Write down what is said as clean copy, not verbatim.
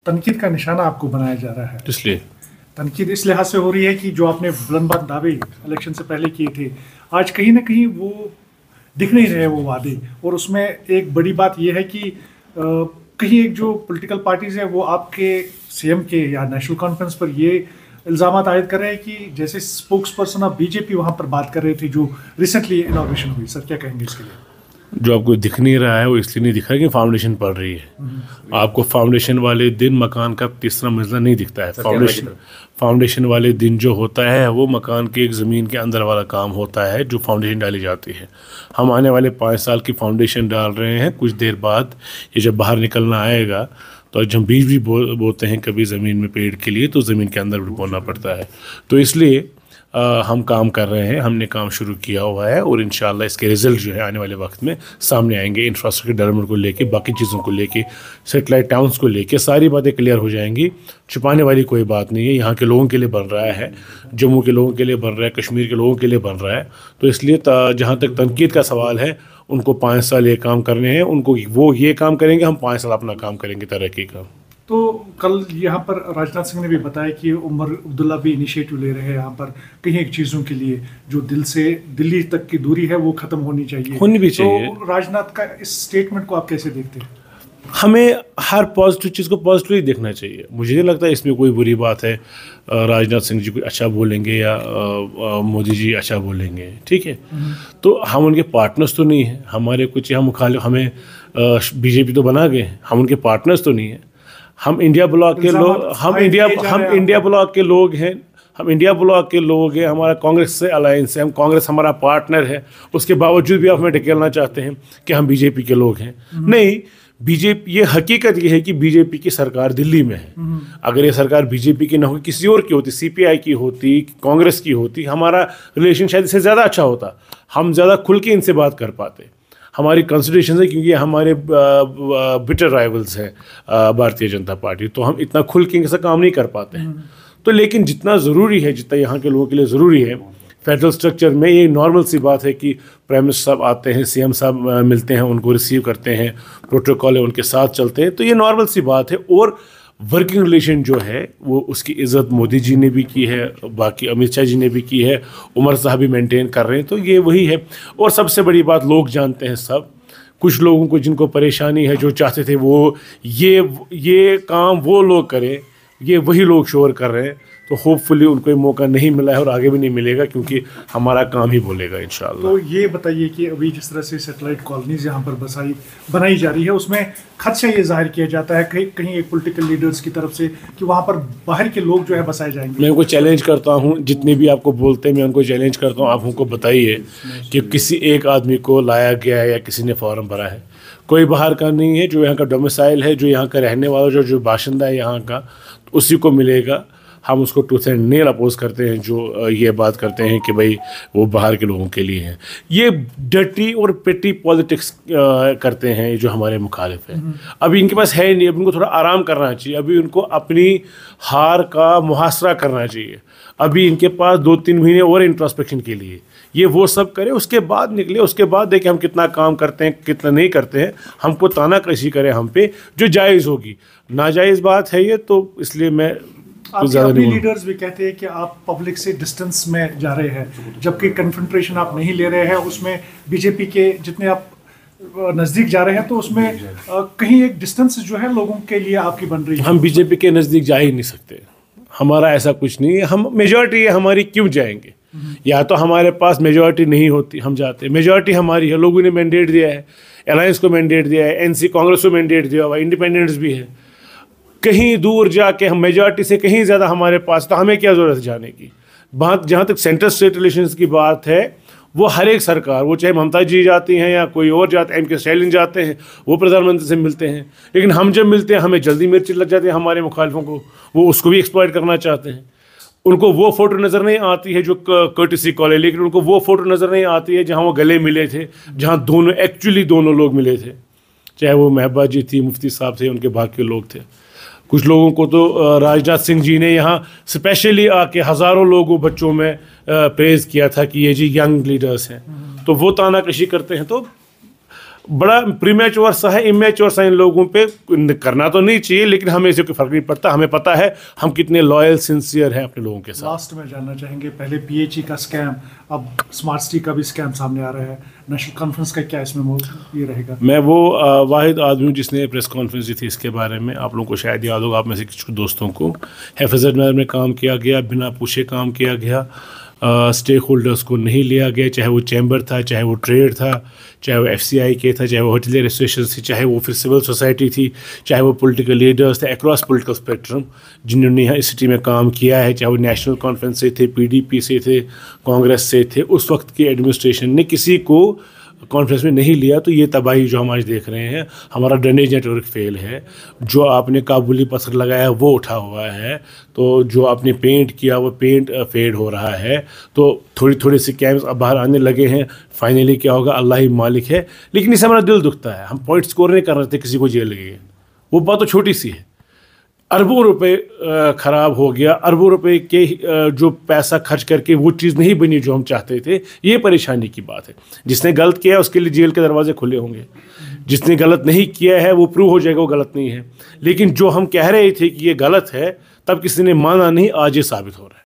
तनकीद का निशाना आपको बनाया जा रहा है। इसलिए तनकीद इस लिहाज से हो रही है कि जो आपने बुलंदबाज दावे इलेक्शन से पहले किए थे, आज कहीं ना कहीं वो दिख नहीं रहे वो वादे। और उसमें एक बड़ी बात यह है कि कहीं एक जो पॉलिटिकल पार्टीज है वो आपके सीएम के या नेशनल कॉन्फ्रेंस पर ये इल्ज़ामात आयद कर रहे हैं कि जैसे स्पोक्स पर्सन ऑफ बीजेपी वहाँ पर बात कर रहे थे जो रिसेंटली इनॉग्रेशन हुई। सर क्या कहेंगे इसके लिए? जो आपको दिख नहीं रहा है वो इसलिए नहीं दिख रहा है कि फाउंडेशन पड़ रही है। आपको फाउंडेशन वाले दिन मकान का तीसरा मंजिला नहीं दिखता है। फाउंडेशन वाले दिन जो होता है वो मकान के एक ज़मीन के अंदर वाला काम होता है जो फाउंडेशन डाली जाती है। हम आने वाले 5 साल की फाउंडेशन डाल रहे हैं। कुछ देर बाद ये जब बाहर निकलना आएगा तो जब बीज भी बोते हैं कभी ज़मीन में पेड़ के लिए तो ज़मीन के अंदर भी बोना पड़ता है। तो इसलिए हम काम कर रहे हैं, हमने काम शुरू किया हुआ है और इंशाल्लाह इसके रिज़ल्ट जो है आने वाले वक्त में सामने आएंगे। इंफ्रास्ट्रक्चर डेवलपमेंट को लेके, बाकी चीज़ों को लेके, सेटेलाइट टाउन्स को लेके सारी बातें क्लियर हो जाएंगी। छुपाने वाली कोई बात नहीं है। यहाँ के लोगों के लिए बन रहा है, जम्मू के लोगों के लिए बन रहा है, कश्मीर के लोगों के लिए बन रहा है। तो इसलिए जहाँ तक तनकीद का सवाल है, उनको 5 साल ये काम करने हैं, उनको वो ये काम करेंगे, हम 5 साल अपना काम करेंगे तरक्की का। तो कल यहाँ पर राजनाथ सिंह ने भी बताया कि उमर अब्दुल्ला भी इनिशिएटिव ले रहे हैं यहाँ पर कहीं एक चीज़ों के लिए जो दिल से दिल्ली तक की दूरी है वो ख़त्म होनी चाहिए। भी चाहिए। तो राजनाथ का इस स्टेटमेंट को आप कैसे देखते हैं? हमें हर पॉजिटिव चीज़ को पॉजिटिव ही देखना चाहिए। मुझे नहीं लगता इसमें कोई बुरी बात है। राजनाथ सिंह जी कुछ अच्छा बोलेंगे या मोदी जी अच्छा बोलेंगे, ठीक है। तो हम उनके पार्टनर्स तो नहीं हैं। हमारे कुछ यहाँ मुखालिफ हमें बीजेपी तो बना गए, हम उनके पार्टनर्स तो नहीं हैं। हम इंडिया ब्लॉक के लोग हम इंडिया ब्लॉक के लोग हैं। हमारा कांग्रेस से अलायंस है, हम कांग्रेस हमारा पार्टनर है। उसके बावजूद भी आप हमें ढकेलना चाहते हैं कि हम बीजेपी के लोग हैं। नहीं, बीजेपी, ये हकीकत ये है कि बीजेपी की सरकार दिल्ली में है। अगर ये सरकार बीजेपी की ना हो, किसी और की होती, सीपीआई की होती, कांग्रेस की होती, हमारा रिलेशन शायद इससे ज़्यादा अच्छा होता। हम ज़्यादा खुल के इनसे बात कर पाते। हमारी कंसिडरेशन है क्योंकि हमारे बिटर राइवल्स हैं भारतीय जनता पार्टी, तो हम इतना खुल के इनसे काम नहीं कर पाते हैं। तो लेकिन जितना ज़रूरी है, जितना यहाँ के लोगों के लिए ज़रूरी है, फेडरल स्ट्रक्चर में ये नॉर्मल सी बात है कि प्राइम मिनिस्टर साहब आते हैं, सीएम साहब मिलते हैं, उनको रिसीव करते हैं, प्रोटोकॉल है उनके साथ चलते हैं। तो ये नॉर्मल सी बात है। और वर्किंग रिलेशन जो है वो उसकी इज़्ज़त मोदी जी ने भी की है, बाकी अमित शाह जी ने भी की है, उमर साहब भी मेंटेन कर रहे हैं। तो ये वही है। और सबसे बड़ी बात लोग जानते हैं सब। कुछ लोगों को जिनको परेशानी है, जो चाहते थे वो ये काम वो लोग करें, ये वही लोग शोर कर रहे हैं। तो होपफुली उनको ये मौका नहीं मिला है और आगे भी नहीं मिलेगा क्योंकि हमारा काम ही बोलेगा इंशाल्लाह। तो ये बताइए कि अभी जिस तरह से सैटेलाइट कॉलोनीज यहाँ पर बनाई जा रही है, उसमें खदशा ये जाहिर किया जाता है कहीं एक पॉलिटिकल लीडर्स की तरफ से कि वहाँ पर बाहर के लोग जो है बसाए जाएंगे। मैं उनको चैलेंज करता हूँ, जितने भी आपको बोलते हैं मैं उनको चैलेंज करता हूँ, आप उनको बताइए कि किसी एक आदमी को लाया गया है या किसी ने फॉर्म भरा है। कोई बाहर का नहीं है, जो यहाँ का डोमिसाइल है, जो यहाँ का रहने वाला, जो बाशिंदा है यहाँ का, उसी को मिलेगा। हम उसको टूथ एंड नेल अपोज करते हैं जो ये बात करते हैं कि भाई वो बाहर के लोगों के लिए हैं। ये डर्टी और पेटी पॉलिटिक्स करते हैं जो हमारे मुखालिफ हैं। अभी इनके पास है नहीं, अभी उनको थोड़ा आराम करना चाहिए, अभी उनको अपनी हार का मुहासरा करना चाहिए। अभी इनके पास 2-3 महीने और इंट्रोस्पेक्शन के लिए, ये वो सब करें, उसके बाद निकले, उसके बाद देखें हम कितना काम करते हैं, कितना नहीं करते हैं। हमको तानाकशी करें हम पे जो जायज़ होगी। नाजायज़ बात है ये, तो इसलिए मैं अपने लीडर्स भी कहते हैं कि आप पब्लिक से डिस्टेंस में जा रहे हैं, जबकि कन्फ्रंट्रेशन आप नहीं ले रहे हैं। उसमें बीजेपी के जितने आप नज़दीक जा रहे हैं तो उसमें कहीं एक डिस्टेंस जो है लोगों के लिए आपकी बन रही है। हम बीजेपी के नज़दीक जा ही नहीं सकते, हमारा ऐसा कुछ नहीं है। हम मेजॉरिटी है हमारी, क्यों जाएंगे? या तो हमारे पास मेजॉरिटी नहीं होती हम जाते, मेजॉरिटी हमारी है, लोगों ने मैंडेट दिया है, अलायंस को मैंडेट दिया है, एनसी कांग्रेस को मैंडेट दिया हुआ, इंडिपेंडेंट्स भी है। कहीं दूर जाके हम मेजॉरिटी से कहीं ज़्यादा हमारे पास, तो हमें क्या ज़रूरत है जाने की? बात जहाँ तक सेंट्रल स्टेट रिलेशंस की बात है, वो हर एक सरकार, वो चाहे ममता जी जाती हैं या कोई और जाते हैं, एम के स्टैलिन जाते हैं, वो प्रधानमंत्री से मिलते हैं। लेकिन हम जब मिलते हैं हमें जल्दी मिर्ची लग जाती है हमारे मुखालिफों को, वो उसको भी एक्सप्लॉइट करना चाहते हैं। उनको वो फ़ोटो नज़र नहीं आती है जो कर्टिसी कॉल है, लेकिन उनको वो फ़ोटो नज़र नहीं आती है जहाँ वो गले मिले थे, जहाँ दोनों लोग मिले थे, चाहे वो महबा जी थी, मुफ्ती साहब थे, उनके भाग के लोग थे। कुछ लोगों को तो राजनाथ सिंह जी ने यहाँ स्पेशली आके हज़ारों लोगों बच्चों में प्रेज़ किया था कि ये जी यंग लीडर्स हैं, तो वो तानाकशी करते हैं। तो बड़ा प्रीमैच्योर सा है, इमैच्योर सा इन लोगों पे करना तो नहीं चाहिए, लेकिन हमें इससे कोई फर्क नहीं पड़ता। हमें पता है हम कितने लॉयल सिंसियर हैं अपने लोगों के साथ। लास्ट में जानना चाहेंगे, पहले पीएचई का स्कैम, अब स्मार्ट सिटी का भी स्कैम सामने आ रहा है, नेशनल कॉन्फ्रेंस का क्या इसमें ये रहेगा? मैं वो वाहिद आदमी हूँ जिसने प्रेस कॉन्फ्रेंस दी थी इसके बारे में। आप लोगों को शायद याद होगा, आप में से कुछ दोस्तों को। हेफाजत में काम किया गया, बिना पूछे काम किया गया, स्टेक होल्डर्स को नहीं लिया गया, चाहे वो चैम्बर था, चाहे वो ट्रेड था, चाहे वो एफसीआई के था, चाहे वो होटलियर एसोसिएशन थी, चाहे वो फिर सिविल सोसाइटी थी, चाहे वो पॉलिटिकल लीडर्स थे अक्रॉस पॉलिटिकल स्पेक्ट्रम जिन्होंने यहाँ इस सिटी में काम किया है, चाहे वो नेशनल कॉन्फ्रेंस से थे, पीडीपी से थे, कांग्रेस से थे। उस वक्त की एडमिनिस्ट्रेशन ने किसी को कॉन्फ्रेंस में नहीं लिया। तो ये तबाही जो हम आज देख रहे हैं, हमारा ड्रेनेज नेटवर्क फेल है, जो आपने काबुली पत्थर लगाया वो उठा हुआ है, तो जो आपने पेंट किया वो पेंट फेड हो रहा है। तो थोड़ी थोड़ी सी कैम्स अब बाहर आने लगे हैं। फाइनली क्या होगा, अल्लाह ही मालिक है। लेकिन इससे हमारा दिल दुखता है। हम पॉइंट स्कोर नहीं कर रहे थे किसी को जेल लगी है, वो बात तो छोटी सी है। अरबों रुपए ख़राब हो गया, अरबों रुपए के जो पैसा खर्च करके वो चीज़ नहीं बनी जो हम चाहते थे। ये परेशानी की बात है। जिसने गलत किया है उसके लिए जेल के दरवाजे खुले होंगे, जिसने गलत नहीं किया है वो प्रूव हो जाएगा वो गलत नहीं है। लेकिन जो हम कह रहे थे कि ये गलत है, तब किसी ने माना नहीं, आज ये साबित हो रहा है।